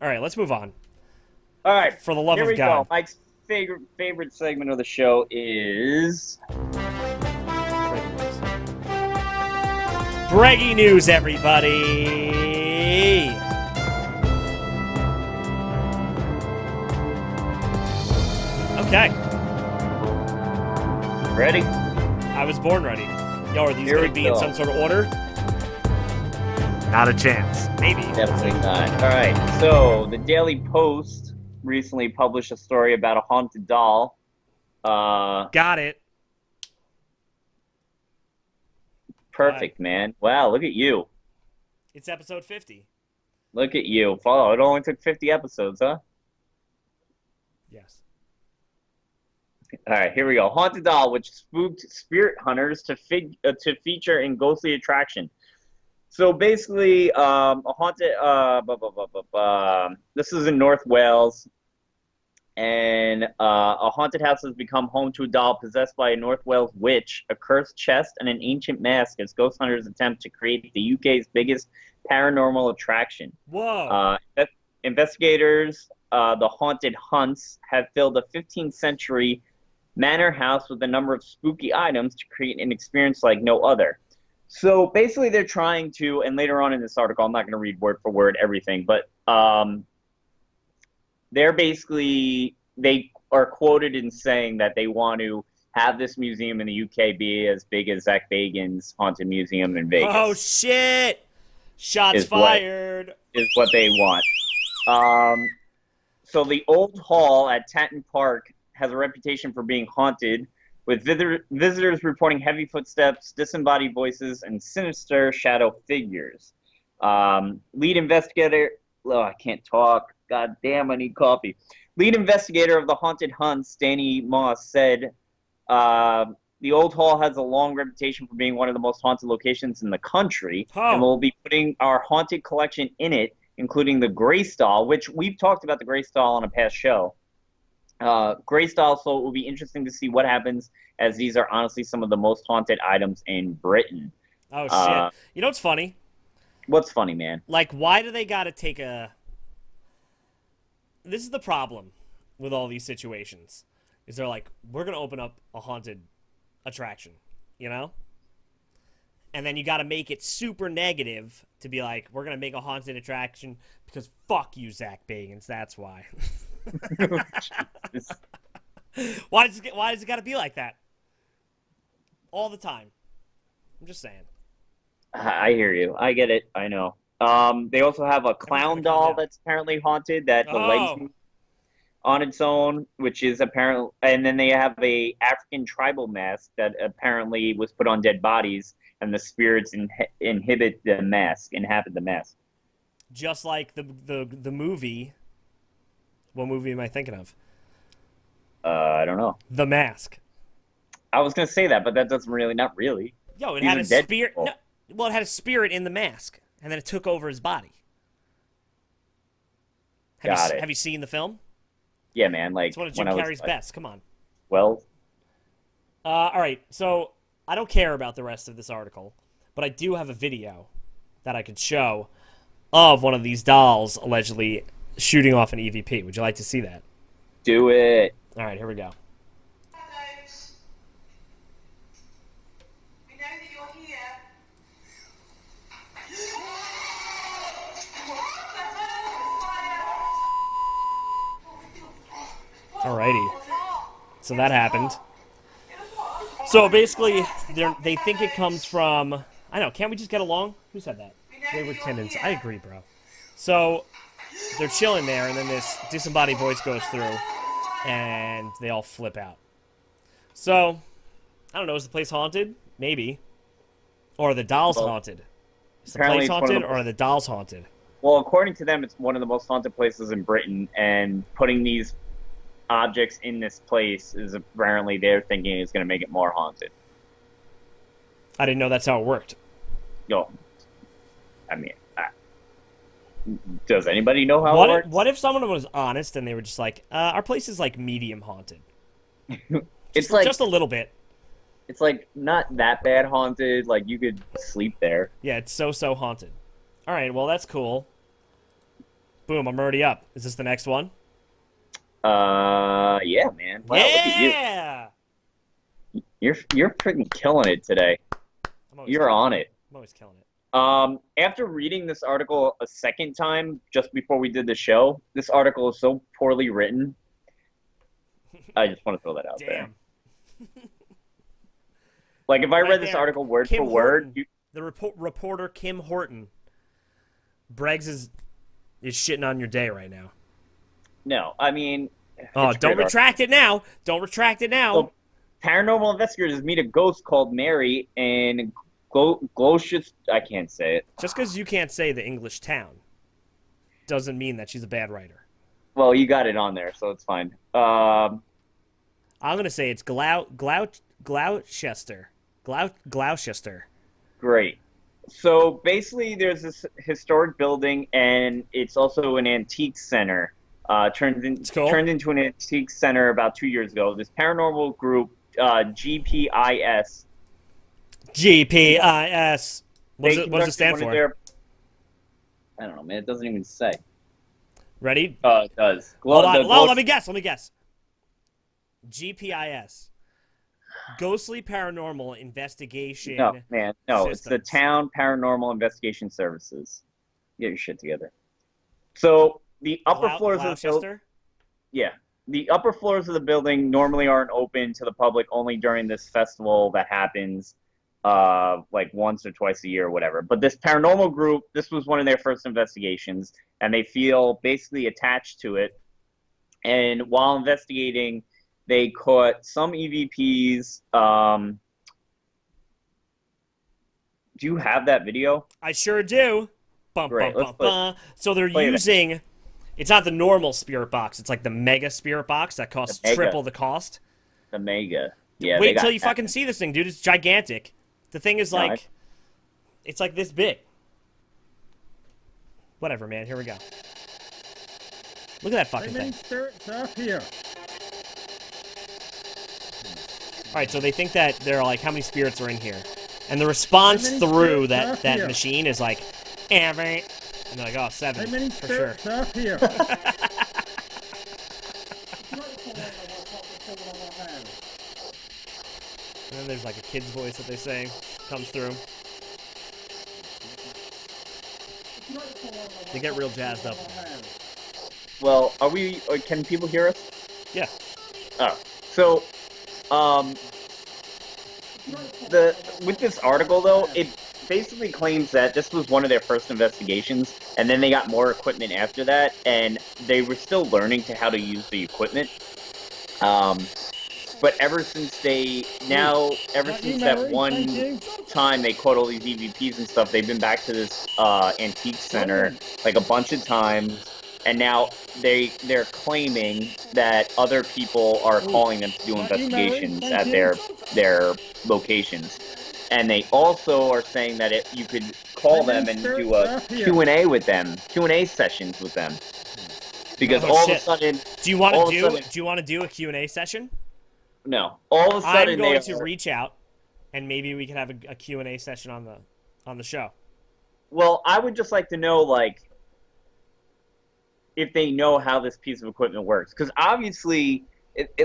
All right, let's move on. All right, For the love here of we God. go. Mike's favorite segment of the show is Breggy news, everybody. Okay. ready. I was born ready. Yo, are these Here going we to be in go. some sort of order? Not a chance. Maybe. Definitely not. All right, so the Daily Post recently published a story about a haunted doll. Got it. Perfect, man. Wow, look at you. It's episode 50. Look at you. Follow. It only took 50 episodes, huh? Yes. All right, here we go. Haunted doll, which spooked spirit hunters to feature in ghostly attraction. So basically, a haunted. This is in North Wales, and a haunted house has become home to a doll possessed by a North Wales witch, a cursed chest, and an ancient mask as ghost hunters attempt to create the UK's biggest paranormal attraction. Whoa. Investigators, the Haunted Hunts, have filled a 15th century manor house with a number of spooky items to create an experience like no other. So basically, they're trying to, and later on in this article, I'm not going to read word for word everything, but they are quoted in saying that they want to have this museum in the UK be as big as Zach Bagans' Haunted Museum in Vegas. Oh, shit. Shots fired. Is what they want. So the old hall at Tatton Park has a reputation for being haunted, with visitors reporting heavy footsteps, disembodied voices, and sinister shadow figures. Lead investigator... Oh, I can't talk. God damn, I need coffee. Lead investigator of the Haunted Hunts, Danny Moss, said the old hall has a long reputation for being one of the most haunted locations in the country, and we'll be putting our haunted collection in it, including the Grace doll, which we've talked about the Grace doll on a past show. Grace doll, so it will be interesting to see what happens, as these are honestly some of the most haunted items in Britain. Oh, shit. You know what's funny? What's funny, man? Like, why do they gotta take a... This is the problem with all these situations. Is they're like, we're gonna open up a haunted attraction, you know? And then you gotta make it super negative to be like, we're gonna make a haunted attraction because fuck you, Zach Bagans, that's why. Why does it gotta be like that? All the time. I'm just saying. I hear you. I get it. I know. They also have a clown doll that's apparently haunted that the legs move on its own, which is apparently, and then they have a African tribal mask that apparently was put on dead bodies, and the spirits inhabit the mask. Just like the movie. What movie am I thinking of? I don't know. The Mask. I was gonna say that, but that doesn't really, not really. Yo, it had a spirit. No, well, it had a spirit in the mask, and then it took over his body. Have you seen the film? Yeah, man. Like, it's one of Jim Carrey's best. Come on. Well. All right. So I don't care about the rest of this article, but I do have a video that I could show of one of these dolls allegedly shooting off an EVP. Would you like to see that? Do it. All right. Here we go. Alrighty. So that happened. So basically, they think it comes from... I know, can't we just get along? Who said that? Wayward Tendons. I agree, bro. So, they're chilling there, and then this disembodied voice goes through, and they all flip out. So, I don't know, is the place haunted? Maybe. Or are the dolls haunted? Is the place haunted, or are the dolls haunted? Well, according to them, it's one of the most haunted places in Britain, and putting these objects in this place is apparently they're thinking is going to make it more haunted. I didn't know that's how it worked. Yo, I mean, does anybody know how it works? What if someone was honest and they were just like, our place is like medium haunted? It's like just a little bit. It's like not that bad haunted. Like you could sleep there. Yeah, it's so haunted. All right, well that's cool. Boom, I'm already up. Is this the next one? Yeah, man. Wow, look at you. Yeah! You're freaking killing it today. I'm always You're killing on it. it. I'm always killing it. After reading this article a second time just before we did the show, this article is so poorly written. I just want to throw that out there. Damn. Like, if I Right read this there. article word Kim for word, Horton, the reporter Kim Horton. Breggs is shitting on your day right now. no, I mean... Oh, it's a don't great retract it now. Don't retract it now. article. So, paranormal investigators meet a ghost called Mary in Glocious... I can't say it. Just because you can't say the English town doesn't mean that she's a bad writer. Well, you got it on there, so it's fine. I'm going to say it's Gloucester. Gloucester. Great. So basically, there's this historic building, and it's also an antique center. Turned into an antique center about 2 years ago. This paranormal group, GPIS. GPIS. What does it stand for? I don't know, man. It doesn't even say. Ready? It does. Hold on. Let me guess. GPIS. Ghostly Paranormal Investigation. No, man. No, Systems. It's the Town Paranormal Investigation Services. Get your shit together. So the upper floors of the building. Yeah. The upper floors of the building normally aren't open to the public only during this festival that happens like once or twice a year or whatever. But this paranormal group, this was one of their first investigations, and they feel basically attached to it. And while investigating, they caught some EVPs. Do you have that video? I sure do. Great. So they're using... It's not the normal spirit box. It's like the mega spirit box that costs triple the cost. The mega. Yeah. Wait until you fucking see this thing, dude. It's gigantic. The thing is like... No, It's like this big. Whatever, man. Here we go. Look at that fucking thing. Spirits are here. Alright, so they think that there are like, how many spirits are in here? And the response through that machine is like, every... And they're like, oh, 7, for sure. Here. And then there's like a kid's voice that they say comes through. They get real jazzed up. Well, can people hear us? Yeah. Oh. So, with this article, though, it basically claims that this was one of their first investigations, and then they got more equipment after that, and they were still learning how to use the equipment. But ever since that one time they caught all these EVPs and stuff, they've been back to this antique center like a bunch of times, and now they're claiming that other people are calling them to do investigations at their locations. And they also are saying that you could call them and do a Q&A with them, Q&A sessions with them. Because all of a sudden... Do you want to do a Q&A session? No. All of a sudden I'm going to reach out, and maybe we can have a Q&A session on the show. Well, I would just like to know, like, if they know how this piece of equipment works. Because obviously...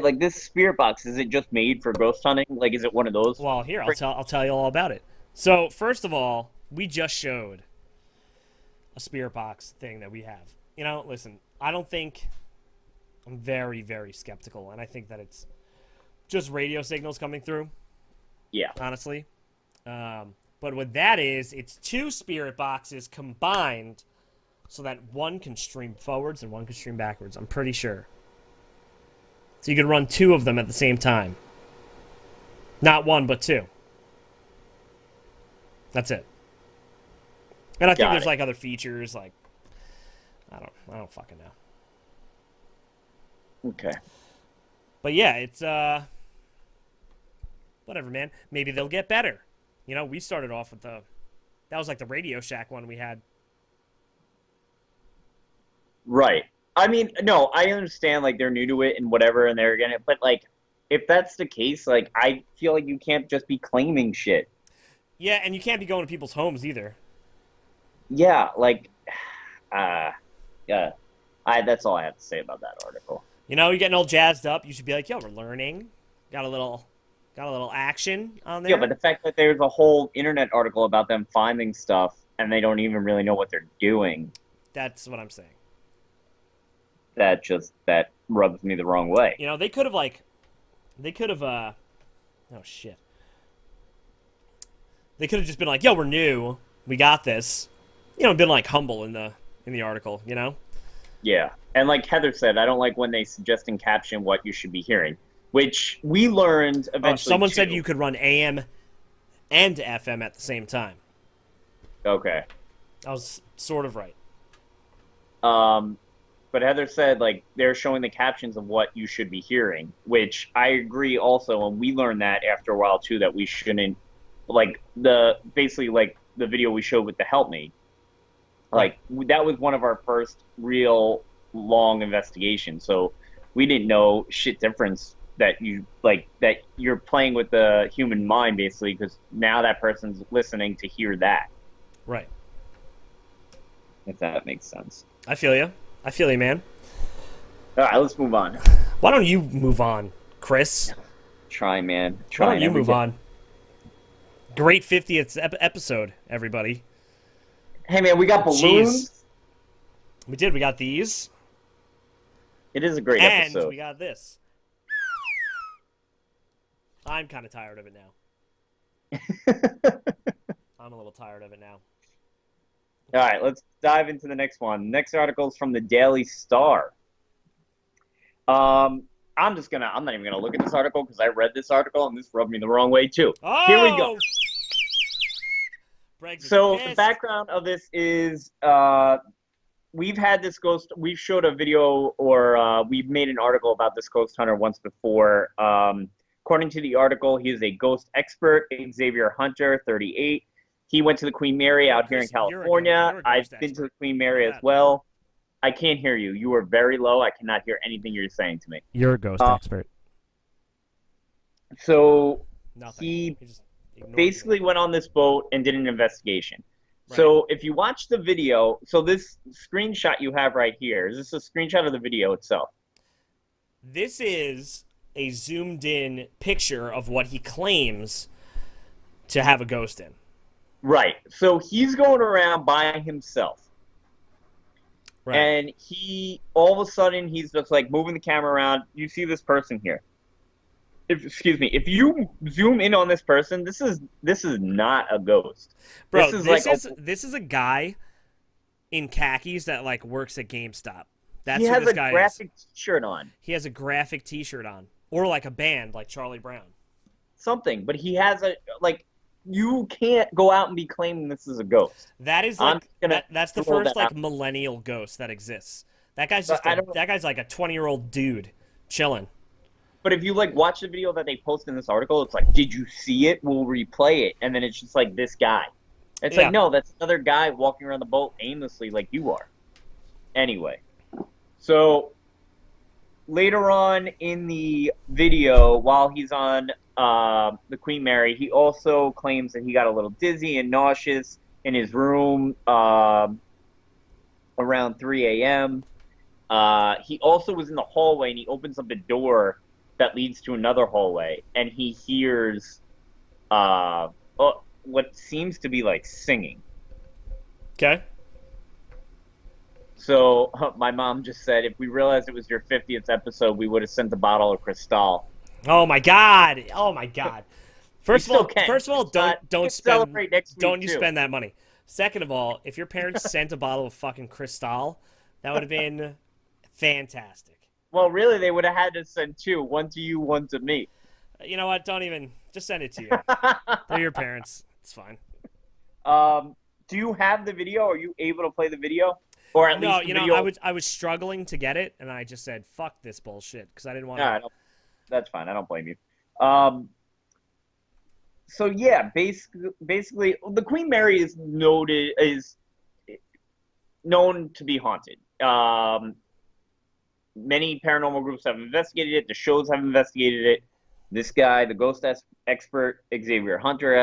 like this spirit box, is it just made for ghost hunting? Like, is it one of those? Well, here I'll tell you all about it. So first of all, we just showed a spirit box thing that we have. You know, listen, I'm very, very skeptical, and I think that it's just radio signals coming through. Yeah, honestly. But what that is, it's 2 spirit boxes combined, so that one can stream forwards and one can stream backwards. I'm pretty sure. So you could run 2 of them at the same time. Not 1, but 2. That's it. And I think there's like other features, like I don't fucking know. Okay. But yeah, it's whatever, man. Maybe they'll get better. You know, we started off with that was like the Radio Shack one we had. Right. I mean, no, I understand, like, they're new to it and whatever, and they're gonna, but, like, if that's the case, like, I feel like you can't just be claiming shit. Yeah, and you can't be going to people's homes either. Yeah, like, Yeah, that's all I have to say about that article. You know, you're getting all jazzed up. You should be like, yo, we're learning. Got a little action on there. Yeah, but the fact that there's a whole internet article about them finding stuff and they don't even really know what they're doing, That's what I'm saying. that rubs me the wrong way. You know, oh shit. They could have just been like, yo, we're new. We got this. You know, been like humble in the article, you know? Yeah. And like Heather said, I don't like when they suggest in caption what you should be hearing, which we learned eventually. Someone said you could run AM and FM at the same time. Okay. I was sort of right. But Heather said, like, they're showing the captions of what you should be hearing, which I agree also, and we learned that after a while, too, that we shouldn't, like, basically, like, the video we showed with the Help Me, like, that was one of our first real long investigations, so we didn't know shit difference that you're playing with the human mind, basically, because now that person's listening to hear that. Right. If that makes sense. I feel you, man. All right, let's move on. Why don't you move on, Chris? Try, man. Why don't you move on? Great 50th episode, everybody. Hey, man, we got balloons. Jeez. We did. We got these. It is a great episode. And we got this. I'm kind of tired of it now. I'm a little tired of it now. All right, let's dive into the next one. Next article is from the Daily Star. I'm not even gonna look at this article because I read this article and this rubbed me the wrong way too. Oh! Here we go. Breggs So the background of this is we've had this ghost. We've showed a video or we've made an article about this ghost hunter once before. According to the article, he is a ghost expert, Xavier Hunter, 38. He went to the Queen Mary out here in California. I've been to the Queen Mary as well. I can't hear you. You are very low. I cannot hear anything you're saying to me. You're a ghost expert. So Nothing. he basically went on this boat and did an investigation. Right. So if you watch the video, so this screenshot you have right here, is this a screenshot of the video itself? This is a zoomed in picture of what he claims to have a ghost in. Right. So he's going around by himself. Right. And all of a sudden, he's just like moving the camera around. You see this person here. If you zoom in on this person, this is not a ghost. Bro, this is a guy in khakis that like works at GameStop. That's he who has this a guy graphic is. T-shirt on. He has a graphic T-shirt on, or like a band, like Charlie Brown. Something, but he has a like. You can't go out and be claiming this is a ghost. That is like that's the first like millennial ghost that exists. That guy's just that guy's like a 20-year-old dude chilling. But if you like watch the video that they posted in this article, it's like, did you see it? We'll replay it, and then it's just like this guy. It's like, no, that's another guy walking around the boat aimlessly like you are. Anyway, so later on in the video, while he's on the Queen Mary, he also claims that he got a little dizzy and nauseous in his room around 3 a.m. He also was in the hallway, and he opens up a door that leads to another hallway, and he hears what seems to be like singing. Okay. So my mom just said, if we realized it was your 50th episode, we would have sent a bottle of Cristal. Oh my god! Oh my god! First of all, don't spend that money. Second of all, if your parents sent a bottle of fucking Cristal, that would have been fantastic. Well, really, they would have had to send two, one to you, one to me. You know what? Don't even just send it to you. They're your parents. It's fine. Do you have the video? Are you able to play the video? Or at least you know, I was struggling to get it, and I just said, "Fuck this bullshit," because I didn't want to. That's fine. I don't blame you. So yeah, basically, the Queen Mary is known to be haunted. Many paranormal groups have investigated it. The shows have investigated it. This guy, the ghost expert Xavier Hunter,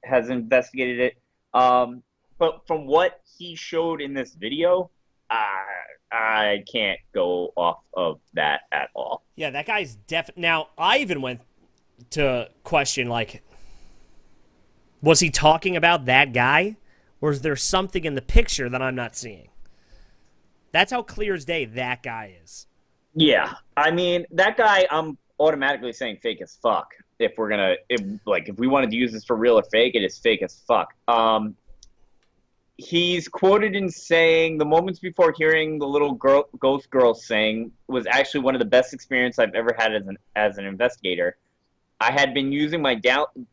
has investigated it. But from what he showed in this video, I can't go off of that at all. Yeah, that guy's Now, I even went to question, like, was he talking about that guy? Or is there something in the picture that I'm not seeing? That's how clear as day that guy is. Yeah, I mean that guy. I'm automatically saying fake as fuck. If we're gonna, if we wanted to use this for real or fake, it is fake as fuck. He's quoted in saying, "The moments before hearing the little ghost girl sing was actually one of the best experiences I've ever had as an investigator. I had been using my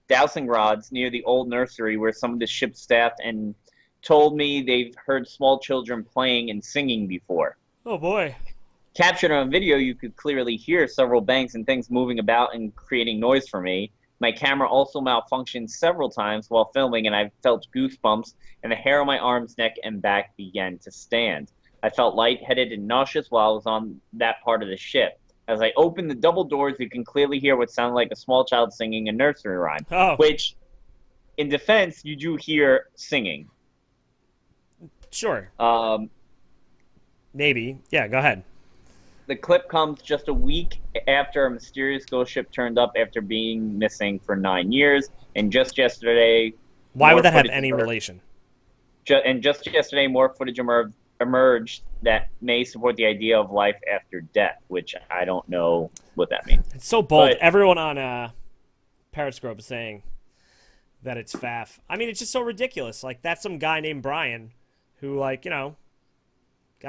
dowsing rods near the old nursery where some of the ship staffed and told me they've heard small children playing and singing before. Oh, boy. Captured on video, you could clearly hear several bangs and things moving about and creating noise for me. My camera also malfunctioned several times while filming, and I felt goosebumps, and the hair on my arms, neck, and back began to stand. I felt lightheaded and nauseous while I was on that part of the ship. As I opened the double doors, you can clearly hear what sounded like a small child singing a nursery rhyme, Oh. which, in defense, you do hear singing. Sure. Um, Maybe. Yeah, go ahead. The clip comes just a week after a mysterious ghost ship turned up after being missing for 9 years, and just yesterday... Why would that have any relation? And just yesterday, more footage emerged that may support the idea of life after death, which I don't know what that means. It's so bold. But Everyone on Periscope is saying that it's faff. I mean, it's just so ridiculous. Like, that's some guy named Brian who, like, got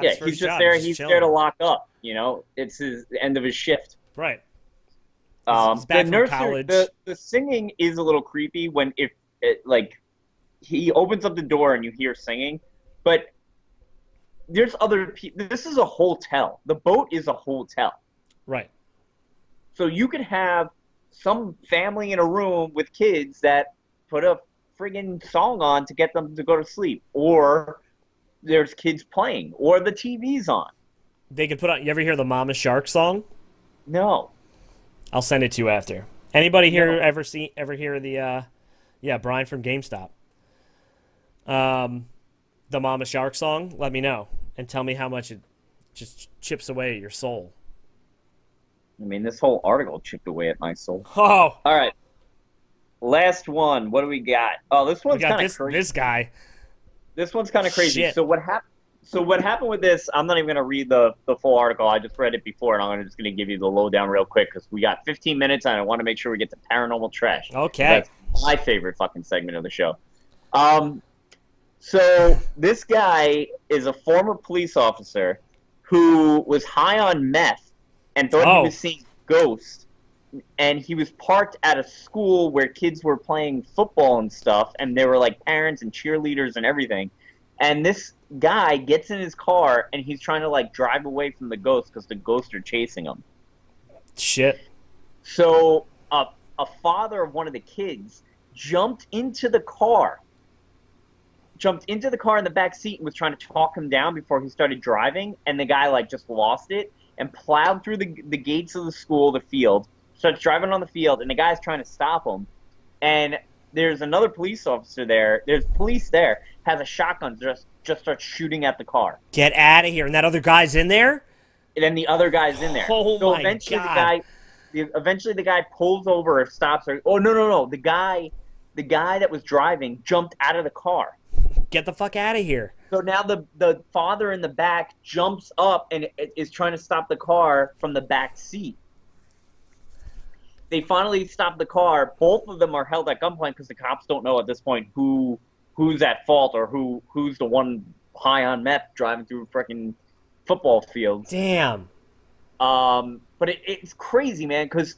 his first he's just job. there. He's there to lock up. It's the end of his shift. Right. He's back the from nursery, college. the singing is a little creepy when he opens up the door and you hear singing, but there's other people. This is a hotel. The boat is a hotel. Right. So you could have some family in a room with kids that put a friggin' song on to get them to go to sleep, or there's kids playing, or the TV's on. They could put on. You ever hear the Mama Shark song? No. I'll send it to you after. Anybody here No. ever hear the Brian from GameStop? The Mama Shark song? Let me know and tell me how much it just chips away at your soul. I mean, this whole article chipped away at my soul. Oh, All right. Last one. What do we got? Oh, this we one's got kind of crazy. this guy. This one's kind of crazy. Shit. So what happened with this? I'm not even going to read the full article. I just read it before, and I'm just going to give you the lowdown real quick because we got 15 minutes, and I want to make sure we get to paranormal trash. Okay. That's my favorite fucking segment of the show. So this guy is a former police officer who was high on meth and thought he was seeing ghosts, and he was parked at a school where kids were playing football and stuff, and there were like parents and cheerleaders and everything. And this guy gets in his car and he's trying to like drive away from the ghosts because the ghosts are chasing him. Shit. So a father of one of the kids jumped into the car in the back seat and was trying to talk him down before he started driving, and the guy like just lost it and plowed through the gates of the school, the field, starts driving on the field, and the guy's trying to stop him. And there's another police officer there. There's police there, has a shotgun, just starts shooting at the car. Get out of here. And that other guy's in there? And then the other guy's in there. Oh, so my God. Eventually the guy pulls over or stops. No. The guy that was driving jumped out of the car. Get the fuck out of here. So now the father in the back jumps up and is trying to stop the car from the back seat. They finally stop the car. Both of them are held at gunpoint because the cops don't know at this point who's at fault or who's the one high on meth driving through a freaking football field. Damn. But it's crazy, man, because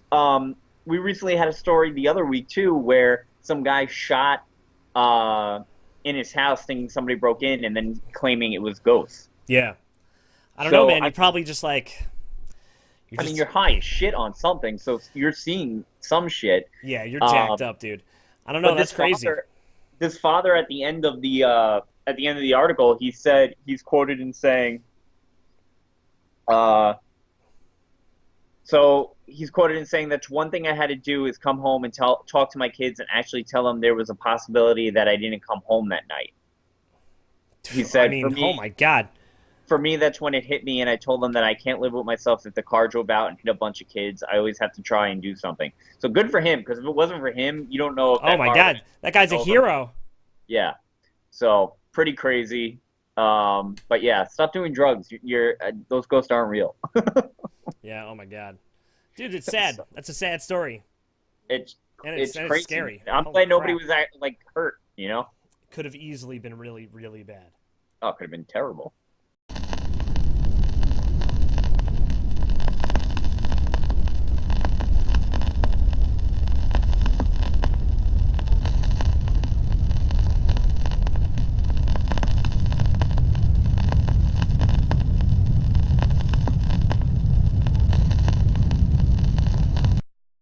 we recently had a story the other week too where some guy shot in his house thinking somebody broke in and then claiming it was ghosts. Yeah. I don't know, man. You're probably just like... I mean, you're high as shit on something, so you're seeing some shit. Yeah, you're jacked up, dude. I don't know. That's crazy. This father, at the end of the article, he said he's quoted in saying, so he's quoted in saying that one thing I had to do is come home and talk to my kids and actually tell them there was a possibility that I didn't come home that night. He said, I mean, for me, oh my God. for me, that's when it hit me, and I told them that I can't live with myself if the car drove out and hit a bunch of kids. I always have to try and do something. So good for him, because if it wasn't for him, you don't know if Oh that my car God, that guy's a would over. hero. Yeah. So pretty crazy. But yeah, stop doing drugs. You're those ghosts aren't real. Yeah. Oh my God, dude, it's sad. That's a sad story, It's and it's it's crazy, man. scary. I'm Holy glad nobody crap! was like hurt. You know? Could have easily been really, really bad. Oh, it could have been terrible.